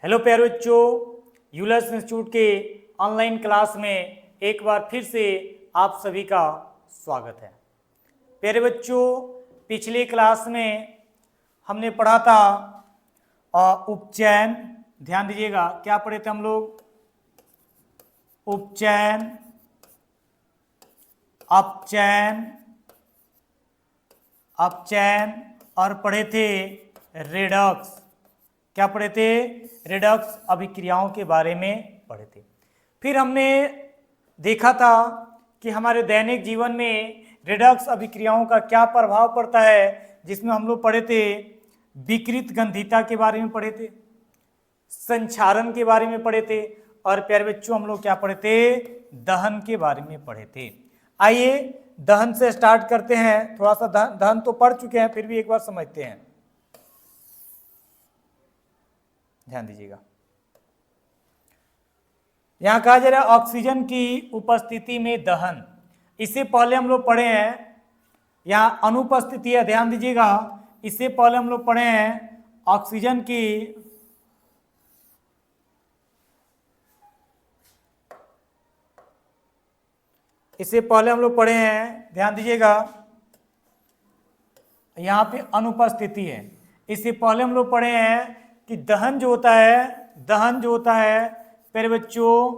Hello प्यारे बच्चों, यूलस institute के ऑनलाइन क्लास में एक बार फिर से आप सभी का स्वागत है। प्यारे बच्चों, पिछले क्लास में हमने पढ़ा था उपचयन। ध्यान दीजिएगा, क्या पढ़े थे हम लोग? उपचयन, अपचयन, अपचयन और पढ़े थे रेडक्स। क्या पढ़े थे? रेडक्स अभिक्रियाओं के बारे में पढ़े थे। फिर हमने देखा था कि हमारे दैनिक जीवन में रेडक्स अभिक्रियाओं का क्या प्रभाव पड़ता है, जिसमें हम लोग पढ़े थे विकृत गंधिता के बारे में पढ़े थे, संक्षारण के बारे में पढ़े थे और प्यारे बच्चों हम लोग क्या पढ़े थे? दहन के बारे में पढ़े थे। आइए दहन से स्टार्ट करते हैं। थोड़ा सा दहन तो पढ़ चुके हैं, फिर भी एक बार समझते हैं। ध्यान दीजिएगा, यहां कहा जा रहा है ऑक्सीजन की उपस्थिति में दहन। इससे पहले हम लोग पढ़े हैं, यहां अनुपस्थिति है, ध्यान दीजिएगा। इससे पहले हम लोग पढ़े हैं ऑक्सीजन की इससे पहले हम लोग पढ़े हैं, ध्यान दीजिएगा, यहां पे अनुपस्थिति है। इससे पहले हम लोग पढ़े हैं कि दहन जो होता है प्यारे बच्चों,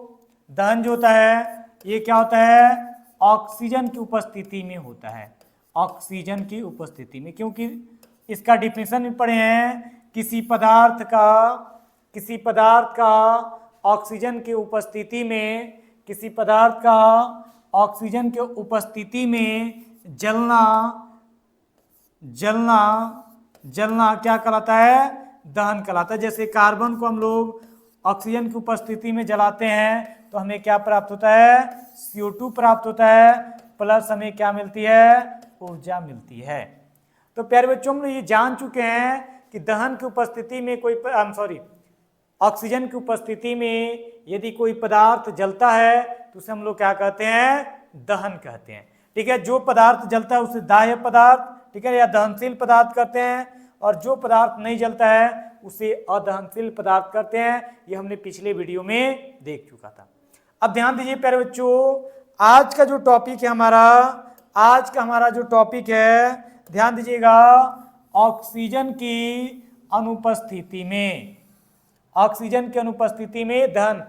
दहन जो होता है ये क्या होता है? ऑक्सीजन की उपस्थिति में होता है, ऑक्सीजन की उपस्थिति में। क्योंकि इसका डिफिनेशन भी पढ़े हैं, किसी पदार्थ का ऑक्सीजन की उपस्थिति में, किसी पदार्थ का ऑक्सीजन की उपस्थिति में जलना क्या कहलाता है? दहन कहलाता है। जैसे कार्बन को हम लोग ऑक्सीजन की उपस्थिति में जलाते हैं तो हमें क्या प्राप्त होता है? CO2 प्राप्त होता है, प्लस हमें क्या मिलती है? ऊर्जा मिलती है। तो प्यारे बच्चों, हम लोग ये जान चुके हैं कि दहन की उपस्थिति में ऑक्सीजन की उपस्थिति में यदि कोई पदार्थ जलता है तो उसे हम लोग क्या कहते हैं? दहन कहते हैं। ठीक है, जो पदार्थ जलता है उसे दाह्य पदार्थ, ठीक है, या दहनशील पदार्थ कहते हैं, और जो पदार्थ नहीं जलता है उसे अदहनशील पदार्थ करते हैं। ये हमने पिछले वीडियो में देख चुका था। अब ध्यान दीजिए प्यारे बच्चों, आज का जो टॉपिक है, ध्यान दीजिएगा, ऑक्सीजन की अनुपस्थिति में, ऑक्सीजन की अनुपस्थिति में दहन।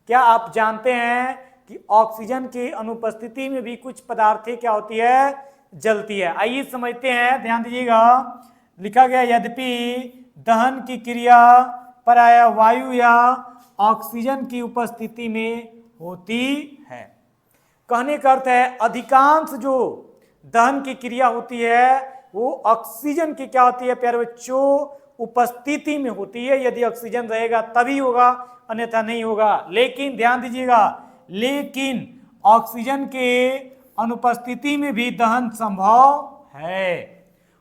क्या आप जानते हैं कि ऑक्सीजन की अनुपस्थिति में भी कुछ पदार्थें क्या होती है? जलती है। आइए समझते हैं, ध्यान दीजिएगा। लिखा गया, यद्यपि दहन की क्रिया प्रायः वायु या ऑक्सीजन की उपस्थिति में होती है। कहने का अर्थ है अधिकांश जो दहन की क्रिया होती है वो ऑक्सीजन की क्या होती है प्यारे बच्चों? उपस्थिति में होती है। यदि ऑक्सीजन रहेगा तभी होगा, अन्यथा नहीं होगा। लेकिन ध्यान दीजिएगा, लेकिन ऑक्सीजन के अनुपस्थिति में भी दहन संभव है।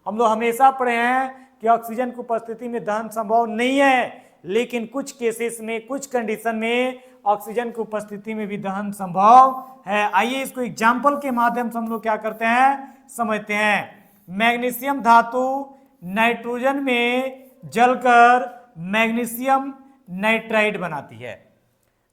हम लोग हमेशा पढ़े हैं कि ऑक्सीजन की उपस्थिति में दहन संभव नहीं है, लेकिन कुछ केसेस में, कुछ कंडीशन में ऑक्सीजन की उपस्थिति में भी दहन संभव है। आइए इसको एग्जाम्पल के माध्यम से हम लोग क्या करते हैं, समझते हैं। मैग्नीशियम धातु नाइट्रोजन में जलकर मैग्नीशियम नाइट्राइड बनाती है।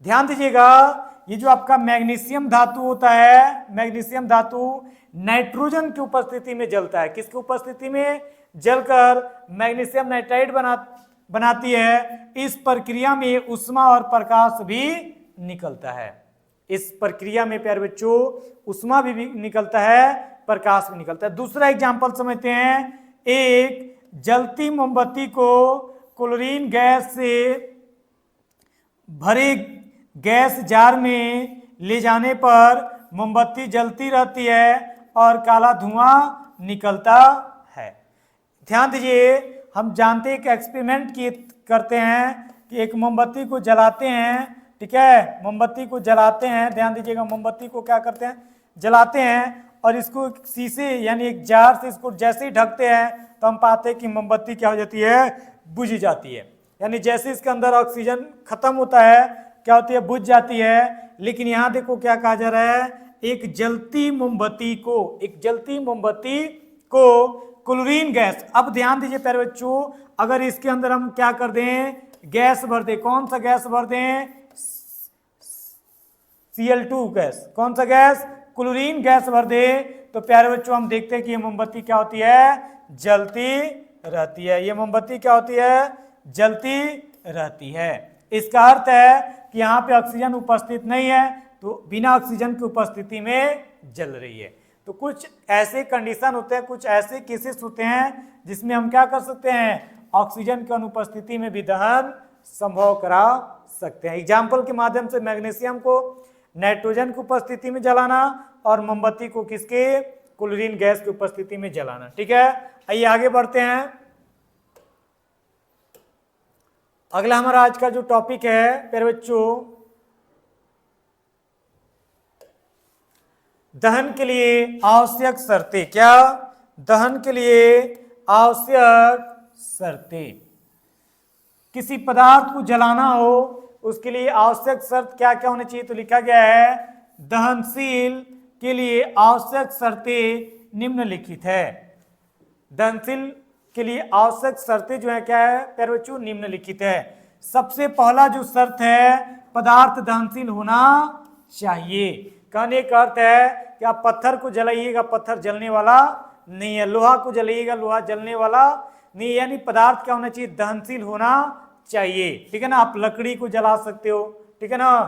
ध्यान दीजिएगा, ये जो आपका मैग्नीशियम धातु होता है, मैग्नीशियम धातु नाइट्रोजन की उपस्थिति में जलता है। किसकी उपस्थिति में? जलकर मैग्नीशियम नाइट्राइड बनाती है। इस प्रक्रिया में ऊष्मा और प्रकाश भी निकलता है। इस प्रक्रिया में प्यारे बच्चों ऊष्मा भी निकलता है, प्रकाश भी निकलता है। दूसरा एग्जाम्पल समझते हैं। एक जलती मोमबत्ती को क्लोरीन गैस से भरे गैस जार में ले जाने पर मोमबत्ती जलती रहती है और काला धुआं निकलता है। ध्यान दीजिए, हम जानते हैं कि एक्सपेरिमेंट करते हैं कि एक मोमबत्ती को जलाते हैं, ठीक है, मोमबत्ती को जलाते हैं। ध्यान दीजिएगा, मोमबत्ती को क्या करते हैं? जलाते हैं, और इसको शीशे यानी एक जार से इसको जैसे ही ढकते हैं तो हम पाते हैं कि मोमबत्ती क्या हो जाती है? बुझ जाती है। यानी जैसे इसके अंदर ऑक्सीजन खत्म होता है क्या होती है? बुझ जाती है। लेकिन यहाँ देखो क्या कहा जा रहा है, एक जलती मोमबत्ती को क्लोरीन गैस। अब ध्यान दीजिए प्यारे बच्चों, अगर इसके अंदर हम क्या कर दें, गैस भर दे, कौन सा गैस भर दें? Cl2 गैस, कौन सा गैस? क्लोरीन गैस भर दे, तो प्यारे बच्चों हम देखते हैं कि ये मोमबत्ती क्या होती है? जलती रहती है। ये मोमबत्ती क्या होती है? जलती रहती है। इसका अर्थ है कि यहाँ पे ऑक्सीजन उपस्थित नहीं है, तो बिना ऑक्सीजन की उपस्थिति में जल रही है। तो कुछ ऐसे कंडीशन होते हैं, कुछ ऐसे केसेस होते हैं जिसमें हम क्या कर सकते हैं? ऑक्सीजन की अनुपस्थिति में भी दहन संभव करा सकते हैं। एग्जाम्पल के माध्यम से मैग्नीशियम को नाइट्रोजन की उपस्थिति में जलाना और मोमबत्ती को किसके? क्लोरीन गैस की उपस्थिति में जलाना। ठीक है, आइए आगे बढ़ते हैं। अगला हमारा आज का जो टॉपिक है प्यारे बच्चों, दहन के लिए आवश्यक शर्तें। क्या? दहन के लिए आवश्यक शर्तें। किसी पदार्थ को जलाना हो उसके लिए आवश्यक शर्त क्या क्या होनी चाहिए? तो लिखा गया है दहनशील के लिए आवश्यक शर्तें निम्नलिखित है। दहनशील के लिए आवश्यक शर्तें जो है क्या है प्यारे बच्चों? निम्नलिखित है। सबसे पहला जो शर्त है, पदार्थ दहनशील होना चाहिए। कहने का अर्थ है कि आप पत्थर को जलाइएगा, पत्थर जलने वाला नहीं है। लोहा को जलाइएगा, लोहा जलने वाला नहीं, यानी पदार्थ क्या होना चाहिए? दहनशील होना चाहिए। ठीक है ना, आप लकड़ी को जला सकते हो, ठीक है ना,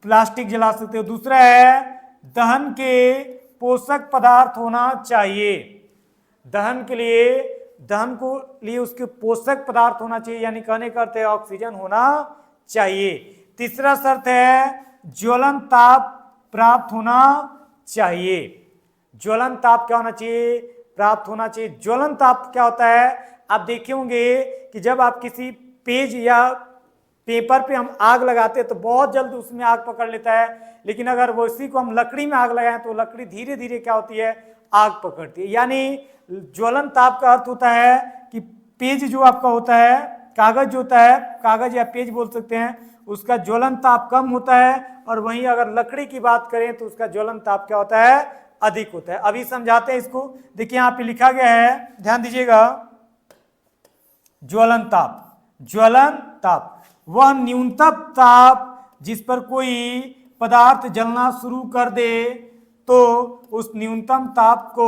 प्लास्टिक जला सकते हो। दूसरा है दहन के पोषक पदार्थ होना चाहिए। दहन के लिए, दहन को लिए उसके पोषक पदार्थ होना चाहिए, यानी कहने का अर्थ है ऑक्सीजन होना चाहिए। तीसरा शर्त है ज्वलन ताप प्राप्त होना चाहिए। ज्वलन ताप क्या होना चाहिए? प्राप्त होना चाहिए। ज्वलन ताप क्या होता है? आप देखे होंगे कि जब आप किसी पेज या पेपर पे हम आग लगाते हैं तो बहुत जल्द उसमें आग पकड़ लेता है, लेकिन अगर वो इसी को हम लकड़ी में आग लगाएं तो लकड़ी धीरे धीरे क्या होती है? आग पकड़ती है। यानी ज्वलन ताप का अर्थ होता है कि पेज जो आपका होता है, कागज जो होता है, कागज या पेज बोल सकते हैं, उसका ज्वलन ताप कम होता है, और वहीं अगर लकड़ी की बात करें तो उसका ज्वलन ताप क्या होता है? अधिक होता है। अभी समझाते हैं इसको। देखिए यहाँ पे लिखा गया है, ध्यान दीजिएगा। ज्वलन ताप, ज्वलन ताप वह न्यूनतम ताप जिस पर कोई पदार्थ जलना शुरू कर दे तो उस न्यूनतम ताप को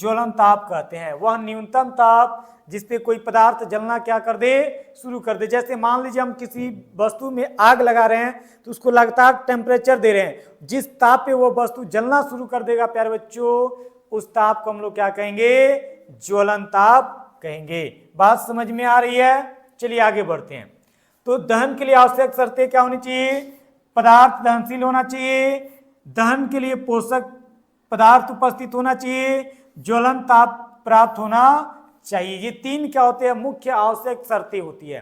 ज्वलन ताप कहते हैं। वह न्यूनतम ताप जिस पे कोई पदार्थ जलना क्या कर दे? शुरू कर दे। जैसे मान लीजिए हम किसी वस्तु में आग लगा रहे हैं तो उसको लगातार टेम्परेचर दे रहे हैं, जिस ताप पे वो वस्तु जलना शुरू कर देगा प्यारे बच्चों, उस ताप को हम लोग क्या कहेंगे? ज्वलन ताप कहेंगे। बात समझ में आ रही है? चलिए आगे बढ़ते हैं। तो दहन के लिए आवश्यक शर्तें क्या होनी चाहिए? पदार्थ दहनशील होना चाहिए, दहन के लिए पोषक पदार्थ उपस्थित होना चाहिए, ज्वलन ताप प्राप्त होना चाहिए। ये तीन क्या होते हैं? मुख्य आवश्यक शर्तें होती है।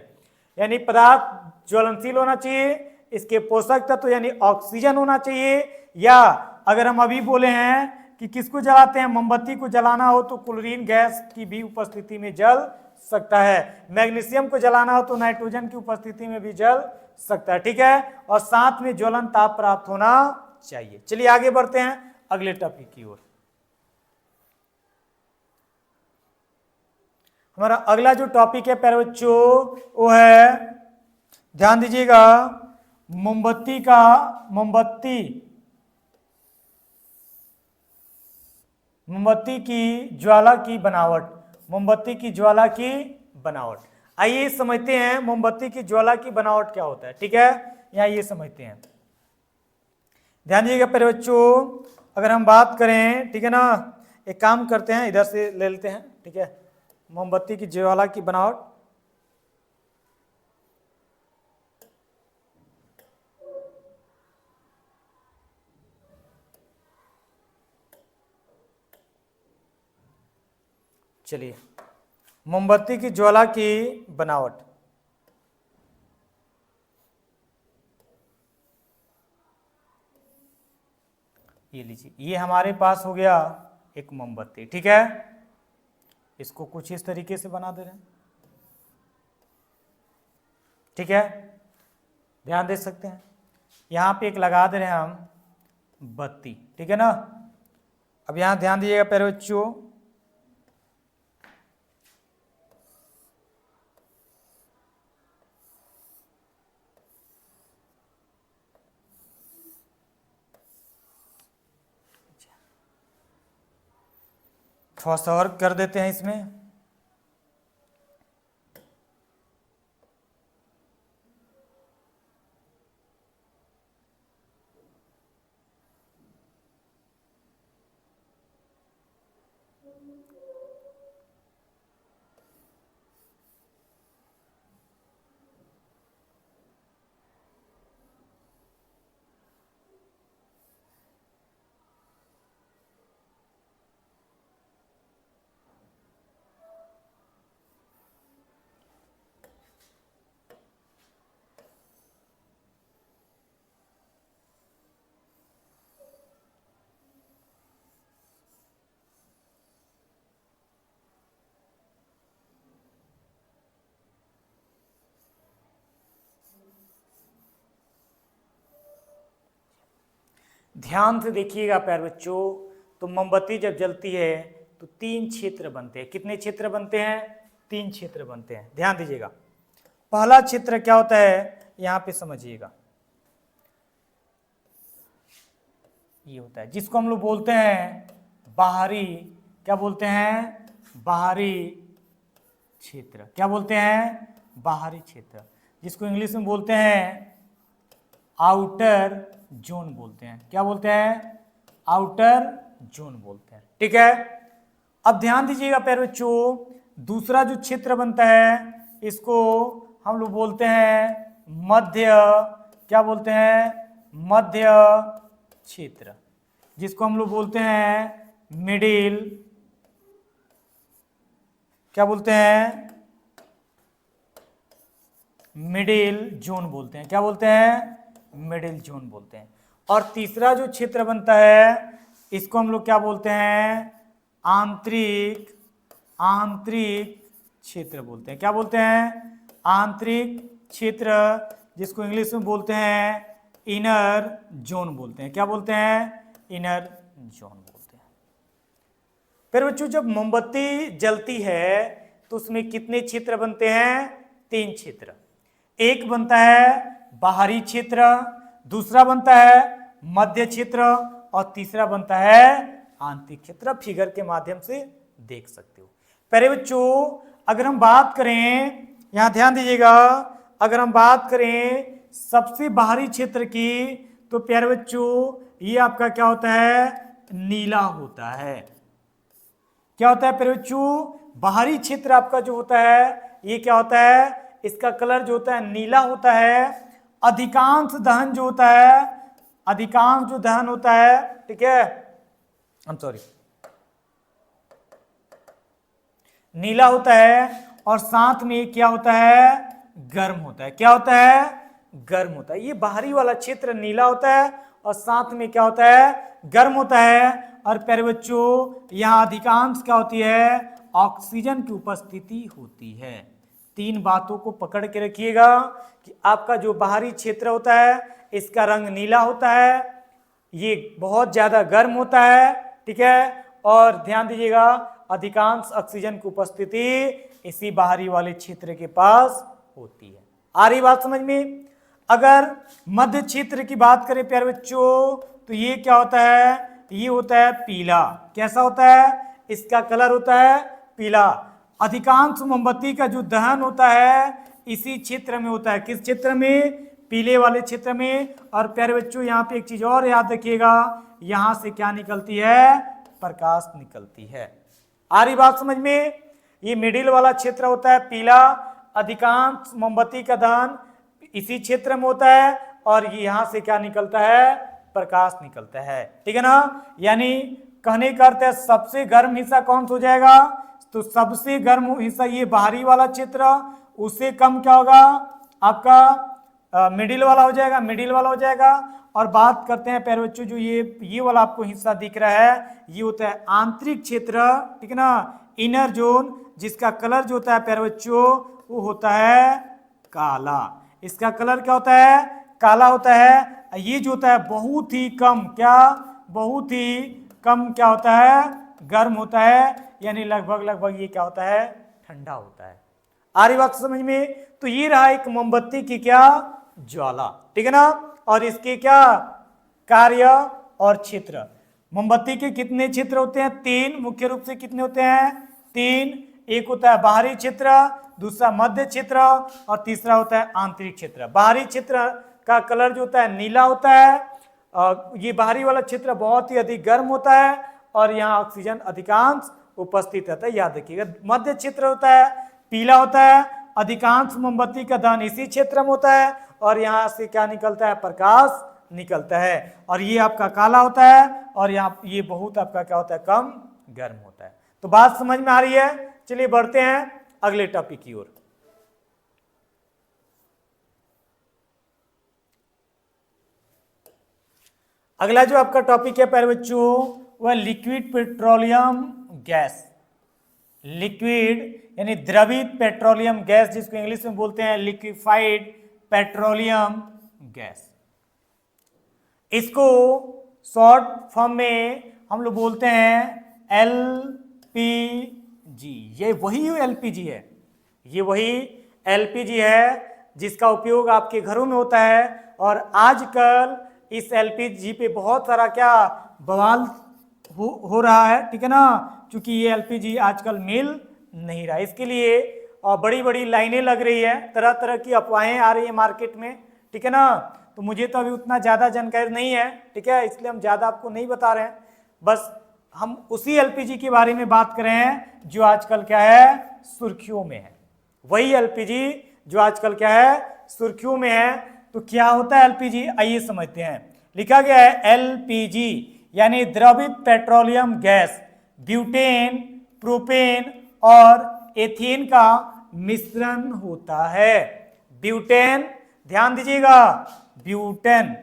यानी पदार्थ ज्वलनशील होना चाहिए, इसके पोषक तत्व यानी ऑक्सीजन होना चाहिए, या अगर हम अभी बोले हैं कि किसको जलाते हैं? मोमबत्ती को जलाना हो तो क्लोरीन गैस की भी उपस्थिति में जल सकता है। मैग्नीशियम को जलाना हो तो नाइट्रोजन की उपस्थिति में भी जल सकता है। ठीक है, और साथ में ज्वलन ताप प्राप्त होना चाहिए। चलिए आगे बढ़ते हैं अगले टॉपिक की ओर। हमारा अगला जो टॉपिक है प्यारे बच्चों वो है, ध्यान दीजिएगा, मोमबत्ती का, मोमबत्ती की ज्वाला की बनावट। मोमबत्ती की ज्वाला की बनावट। आइए समझते हैं मोमबत्ती की ज्वाला की बनावट क्या होता है। ठीक है, यहाँ ये समझते हैं। ध्यान दीजिएगा प्यारे बच्चों, अगर हम बात करें, ठीक है ना, एक काम करते हैं, इधर से ले लेते हैं। ठीक है, मोमबत्ती की ज्वाला की बनावट। चलिए, मोमबत्ती की ज्वाला की बनावट। ये लीजिए, ये हमारे पास हो गया एक मोमबत्ती। ठीक है, इसको कुछ इस तरीके से बना दे रहे हैं। ठीक है, ध्यान दे सकते हैं, यहाँ पे एक लगा दे रहे हैं हम बत्ती। ठीक है ना, अब यहाँ ध्यान दीजिएगा प्यारे बच्चों, थोड़ा सा और कर देते हैं इसमें। ध्यान से देखिएगा प्यारे बच्चों, तो मोमबत्ती जब जलती है तो 3 क्षेत्र बनते हैं। कितने क्षेत्र बनते हैं? 3 क्षेत्र बनते हैं। ध्यान दीजिएगा। पहला क्षेत्र क्या होता है, यहां पे समझिएगा, ये होता है जिसको हम लोग बोलते हैं बाहरी, क्या बोलते हैं? बाहरी क्षेत्र। क्या बोलते हैं? बाहरी क्षेत्र, जिसको इंग्लिश में बोलते हैं आउटर जोन बोलते हैं। क्या बोलते हैं? आउटर जोन बोलते हैं। ठीक है। अब ध्यान दीजिएगा प्यारे बच्चों, दूसरा जो क्षेत्र बनता है इसको हम लोग बोलते हैं मध्य, क्या बोलते हैं? मध्य क्षेत्र, जिसको हम लोग बोलते हैं मिडिल, क्या बोलते हैं? मिडिल जोन बोलते हैं। क्या बोलते हैं? मिडिल जोन बोलते हैं। और तीसरा जो क्षेत्र बनता है इसको हम लोग क्या बोलते हैं? आंतरिक, आंतरिक क्षेत्र बोलते हैं। क्या बोलते हैं? आंतरिक क्षेत्र, जिसको इंग्लिश में बोलते हैं इनर जोन बोलते हैं। क्या बोलते हैं? इनर जोन बोलते हैं। फिर बच्चों जब मोमबत्ती जलती है तो उसमें कितने क्षेत्र बनते हैं? 3 क्षेत्र। एक बनता है बाहरी क्षेत्र, दूसरा बनता है मध्य क्षेत्र और तीसरा बनता है आंतरिक क्षेत्र। फिगर के माध्यम से देख सकते हो। पहले बच्चों अगर हम बात करें, यहां ध्यान दीजिएगा, अगर हम बात करें सबसे बाहरी क्षेत्र की, तो प्यारे बच्चों ये आपका क्या होता है? नीला होता है। क्या होता है प्यारे बच्चों? बाहरी क्षेत्र आपका जो होता है ये क्या होता है? इसका कलर जो होता है नीला होता है। अधिकांश दहन जो होता है, अधिकांश जो दहन होता है, ठीक है, नीला होता है। और साथ में क्या होता है? गर्म होता है। क्या होता है? गर्म होता है। ये बाहरी वाला क्षेत्र नीला होता है और साथ में क्या होता है? गर्म होता है। और प्यारे बच्चों यहाँ अधिकांश क्या होती है? ऑक्सीजन की उपस्थिति होती है। 3 बातों को पकड़ के रखिएगा कि आपका जो बाहरी क्षेत्र होता है इसका रंग नीला होता है, ये बहुत ज्यादा गर्म होता है, ठीक है, और ध्यान दीजिएगा अधिकांश ऑक्सीजन की उपस्थिति इसी बाहरी वाले क्षेत्र के पास होती है। आ रही बात समझ में? अगर मध्य क्षेत्र की बात करें प्यारे बच्चों तो ये क्या होता है? ये होता है पीला। कैसा होता है? इसका कलर होता है पीला। अधिकांश मोमबत्ती का जो दहन होता है इसी क्षेत्र में होता है। किस क्षेत्र में? पीले वाले क्षेत्र में। और प्यारे बच्चों यहाँ पे एक चीज और याद रखिएगा, यहां से क्या निकलती है? प्रकाश निकलती है। आ रही बात समझ में? ये मिडिल वाला क्षेत्र होता है पीला। अधिकांश मोमबत्ती का दहन इसी क्षेत्र में होता है और यहाँ से क्या निकलता है? प्रकाश निकलता है। ठीक है ना? यानी कहने का अर्थ है सबसे गर्म हिस्सा कौन सा हो जाएगा? तो सबसे गर्म हिस्सा ये बाहरी वाला क्षेत्र, उससे कम क्या होगा? आपका मिडिल वाला हो जाएगा, मिडिल वाला हो जाएगा। और बात करते हैं प्यारे बच्चों, जो ये वाला आपको हिस्सा दिख रहा है ये होता है आंतरिक क्षेत्र, ठीक है ना, इनर जोन, जिसका कलर जो होता है प्यारे बच्चों वो होता है काला। इसका कलर क्या होता है? काला होता है। ये जो होता है बहुत ही कम, क्या? बहुत ही कम क्या होता है? गर्म होता है। यानी लगभग ये क्या होता है? ठंडा होता है। आ रही बात समझ में? तो ये रहा एक मोमबत्ती की क्या? ज्वाला, ठीक है ना। और इसके क्या कार्य और क्षेत्र? मोमबत्ती के कितने छिद्र होते हैं? 3। मुख्य रूप से कितने होते हैं? 3। एक होता है बाहरी छिद्र, दूसरा मध्य छिद्र और तीसरा होता है आंतरिक छिद्र। बाहरी छिद्र का कलर जो होता है नीला होता है। ये बाहरी वाला छिद्र बहुत ही अधिक गर्म होता है और यहाँ ऑक्सीजन अधिकांश उपस्थित रहता है, याद रखिएगा। मध्य छिद्र होता है पीला होता है, अधिकांश मोमबत्ती का दहन इसी क्षेत्र में होता है और यहाँ से क्या निकलता है? प्रकाश निकलता है। और ये आपका काला होता है और यहाँ ये बहुत आपका क्या होता है? कम गर्म होता है। तो बात समझ में आ रही है? चलिए बढ़ते हैं अगले टॉपिक की ओर। अगला जो आपका टॉपिक है प्यारे बच्चों वह लिक्विड पेट्रोलियम गैस। लिक्विड यानी द्रवित पेट्रोलियम गैस, जिसको इंग्लिश में बोलते हैं लिक्विफाइड पेट्रोलियम गैस। इसको शॉर्ट फॉर्म में हम लोग बोलते हैं एलपीजी। ये वही एलपीजी है, ये वही एलपीजी है जिसका उपयोग आपके घरों में होता है। और आजकल इस एलपीजी पे बहुत सारा क्या बवाल हो रहा है, ठीक है ना, क्योंकि ये एलपीजी आजकल मिल नहीं रहा। इसके लिए बड़ी बड़ी लाइनें लग रही है, तरह तरह की अफवाहें आ रही है मार्केट में, ठीक है ना। तो मुझे तो अभी उतना ज़्यादा जानकारी नहीं है, ठीक है, इसलिए हम ज़्यादा आपको नहीं बता रहे हैं। बस हम उसी एलपीजी के बारे में बात कर रहे हैं जो आजकल क्या है? सुर्खियों में है। वही एलपीजी जो आजकल क्या है? सुर्खियों में है। तो क्या होता है एलपीजी? आइए समझते हैं। लिखा गया है एलपीजी यानी द्रवित पेट्रोलियम गैस ब्यूटेन, प्रोपेन और एथेन का मिश्रण होता है। ब्यूटेन, ध्यान दीजिएगा, ब्यूटेन,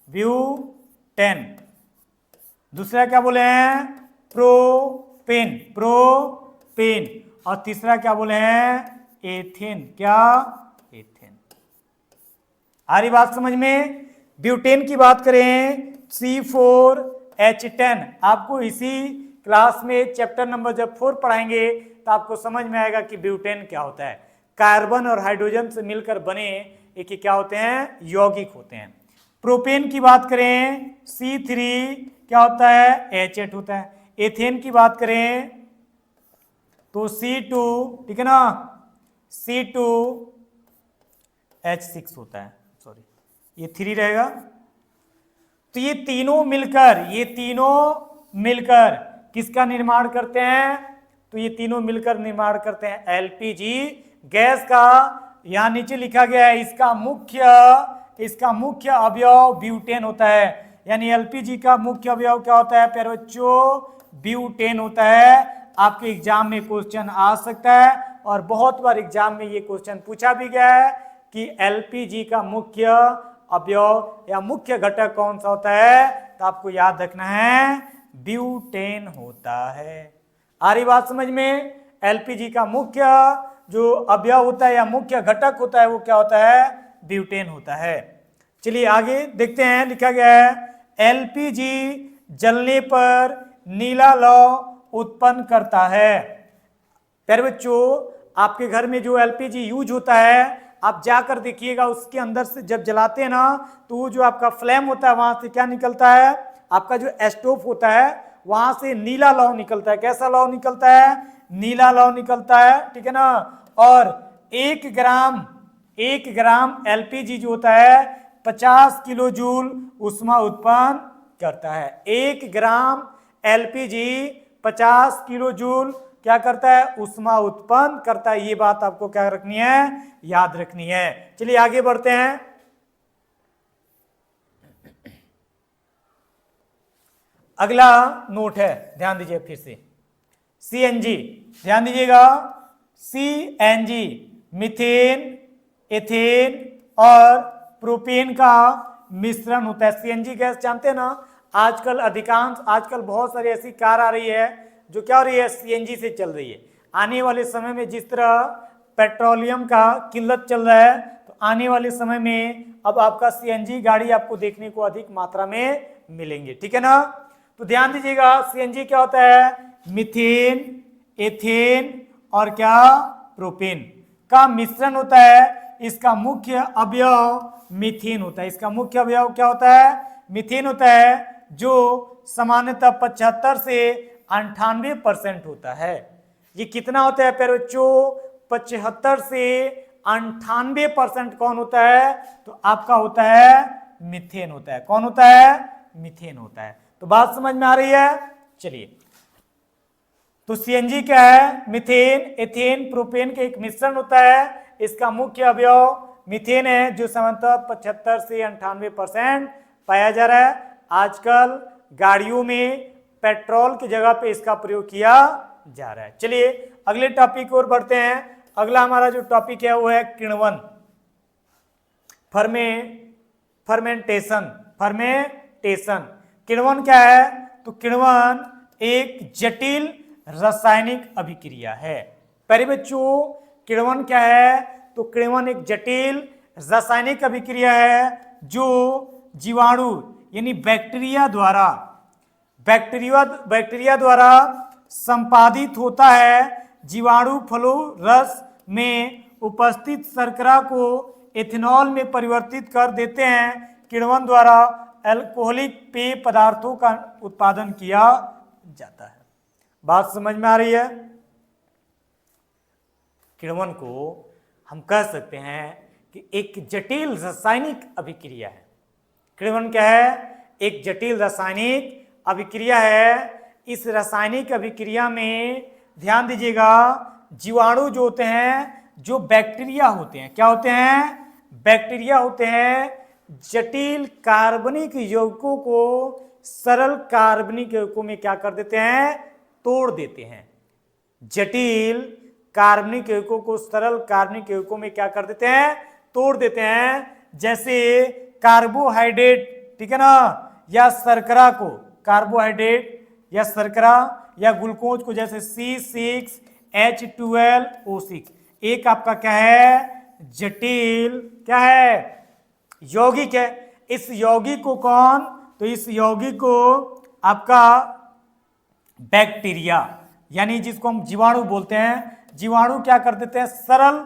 ब्यूटेन। दूसरा क्या बोले हैं? Propane, propane. और तीसरा क्या बोले हैं? एथेन। क्या? एथेन। आ रही बात समझ में? ब्यूटेन की बात करें C4H10, आपको इसी क्लास में चैप्टर नंबर जब 4 पढ़ाएंगे तो आपको समझ में आएगा कि ब्यूटेन क्या होता है। कार्बन और हाइड्रोजन से मिलकर बने एक ही क्या होते हैं? यौगिक होते हैं। प्रोपेन की बात करें C3 क्या होता है? H8 होता है। एथेन की बात करें तो C2, ठीक है ना, C2H6 होता है, सॉरी ये 3 रहेगा। तो ये तीनों मिलकर किसका निर्माण करते हैं? तो ये तीनों मिलकर निर्माण करते हैं एलपीजी गैस का। यहां नीचे लिखा गया है इसका मुख्य अवयव ब्यूटेन होता है। यानी एलपीजी का मुख्य अवयव क्या होता है प्यारे बच्चों? ब्यूटेन होता है। आपके एग्जाम में क्वेश्चन आ सकता है और बहुत बार एग्जाम में ये क्वेश्चन पूछा भी गया है कि एलपीजी का मुख्य अवयव या मुख्य घटक कौन सा होता है? तो आपको याद रखना है ब्यूटेन होता है। आ रही बात समझ में? एलपीजी का मुख्य जो अवयव होता है या मुख्य घटक होता है वो क्या होता है? ब्यूटेन होता है। चलिए आगे देखते हैं। लिखा गया है एलपीजी जलने पर नीला लौ उत्पन्न करता है। प्यारे बच्चों, आपके घर में जो एलपीजी यूज होता है आप जाकर देखिएगा, उसके अंदर से जब जलाते हैं ना तो जो आपका फ्लेम होता है वहां से क्या निकलता है? आपका जो स्टोव होता है वहां से नीला लौ निकलता है। कैसा लौ निकलता है? नीला लौ निकलता है, ठीक है ना। और 1 ग्राम एलपीजी जो होता है 50 किलो जूल ऊष्मा उत्पन्न करता है। 1 ग्राम एलपीजी 50 किलो जूल क्या करता है? ऊष्मा उत्पन्न करता है। ये बात आपको क्या रखनी है? याद रखनी है। चलिए आगे बढ़ते हैं। अगला नोट है, ध्यान दीजिए फिर से, सीएनजी। ध्यान दीजिएगा, सीएनजी मीथेन, एथेन और प्रोपेन का मिश्रण होता है। सीएनजी गैस जानते हैं ना, आजकल बहुत सारी ऐसी कार आ रही है जो क्या हो रही है? सीएनजी से चल रही है। आने वाले समय में जिस तरह पेट्रोलियम का किल्लत चल रहा है तो आने वाले समय में अब आपका सीएनजी गाड़ी आपको देखने को अधिक मात्रा में मिलेंगे, ठीक है ना। तो ध्यान दीजिएगा, सीएनजी क्या होता है? मीथेन, एथेन और क्या? प्रोपेन का मिश्रण होता है। इसका मुख्य अवयव मीथेन होता है। इसका मुख्य अवयव क्या होता है? मीथेन होता है, जो सामान्यतः 75 से 98% होता है। ये कितना होता है प्यारे बच्चों? 75 से 98% कौन होता है? तो आपका होता है मीथेन होता है। कौन होता है? मीथेन होता है। तो बात समझ में आ रही है? चलिए, तो सीएनजी क्या है? मीथेन, एथेन, प्रोपेन का एक मिश्रण होता है। इसका मुख्य अवयव मीथेन है, जो सामान्यतः 75 से 98% पाया जा रहा है। आजकल गाड़ियों में पेट्रोल की जगह पे इसका प्रयोग किया जा रहा है। चलिए अगले टॉपिक की ओर बढ़ते हैं। अगला हमारा जो टॉपिक है वो है किण्वन, फर्मेंटेशन। किण्वन क्या है? तो किण्वन एक जटिल रासायनिक अभिक्रिया है। पहले बच्चों, किण्वन क्या है? तो किण्वन एक जटिल रासायनिक अभिक्रिया है जो जीवाणु यानी बैक्टीरिया द्वारा संपादित होता है। जीवाणु फलों रस में उपस्थित शर्करा को एथेनॉल में परिवर्तित कर देते हैं। किण्वन द्वारा अल्कोहलिक पेय पदार्थों का उत्पादन किया जाता है। बात समझ में आ रही है? किण्वन को हम कह सकते हैं कि एक जटिल रासायनिक अभिक्रिया है। किण्वन क्या है? एक जटिल रासायनिक अभिक्रिया है। इस रासायनिक अभिक्रिया में ध्यान दीजिएगा, जीवाणु जो होते हैं, जो बैक्टीरिया होते हैं, क्या होते हैं? बैक्टीरिया होते हैं, जटिल कार्बनिक यौगिकों को सरल कार्बनिक यौगिकों में क्या कर देते हैं? तोड़ देते हैं। जटिल कार्बनिक यौगिकों को सरल कार्बनिक यौगिकों में क्या कर देते हैं? तोड़ देते हैं। जैसे कार्बोहाइड्रेट, ठीक है ना, या शर्करा को, कार्बोहाइड्रेट या शर्करा या ग्लूकोज को, जैसे C6H12O6, एक आपका क्या है? जटिल क्या है? यौगिक है। इस यौगिक को कौन? तो इस यौगिक को आपका बैक्टीरिया यानी जिसको हम जीवाणु बोलते हैं, जीवाणु क्या कर देते हैं? सरल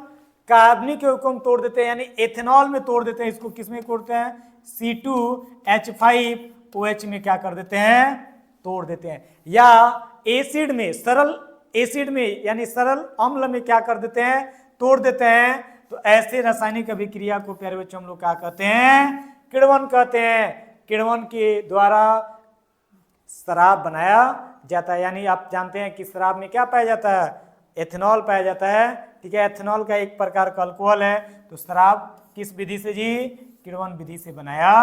कार्बनिक यौगिकों में तोड़ देते हैं, यानी एथेनॉल में तोड़ देते हैं। इसको किस में तोड़ते हैं? C2H5OH में क्या कर देते हैं? तोड़ देते हैं। या एसिड में, सरल एसिड में यानी सरल अम्ल में क्या कर देते हैं? तोड़ देते हैं। तो ऐसे रासायनिक अभिक्रिया को प्यारे बच्चों हम लोग क्या कहते हैं? किण्वन कहते हैं। किण्वन के द्वारा शराब बनाया जाता है। यानी आप जानते हैं कि शराब में क्या पाया जाता है? एथेनॉल पाया जाता है। ठीक है, एथेनॉल का एक प्रकार का अल्कोहल है। तो शराब किस विधि से जी? किण्वन विधि से बनाया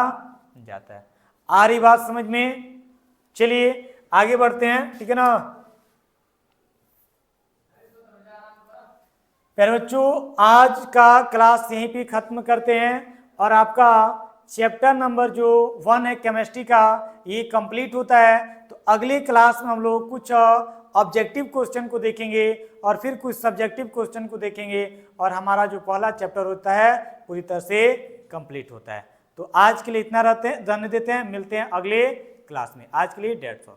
जाता है। आ रही बात समझ में? चलिए आगे बढ़ते हैं, ठीक है ना प्यारे बच्चों। आज का क्लास यहीं पे खत्म करते हैं और आपका चैप्टर नंबर जो 1 है केमिस्ट्री का, ये कंप्लीट होता है। तो अगली क्लास में हम लोग कुछ ऑब्जेक्टिव क्वेश्चन को देखेंगे और फिर कुछ सब्जेक्टिव क्वेश्चन को देखेंगे और हमारा जो पहला चैप्टर होता है पूरी तरह से कंप्लीट होता है। तो आज के लिए इतना रहने देते हैं। मिलते हैं अगले क्लास में। आज के लिए 150।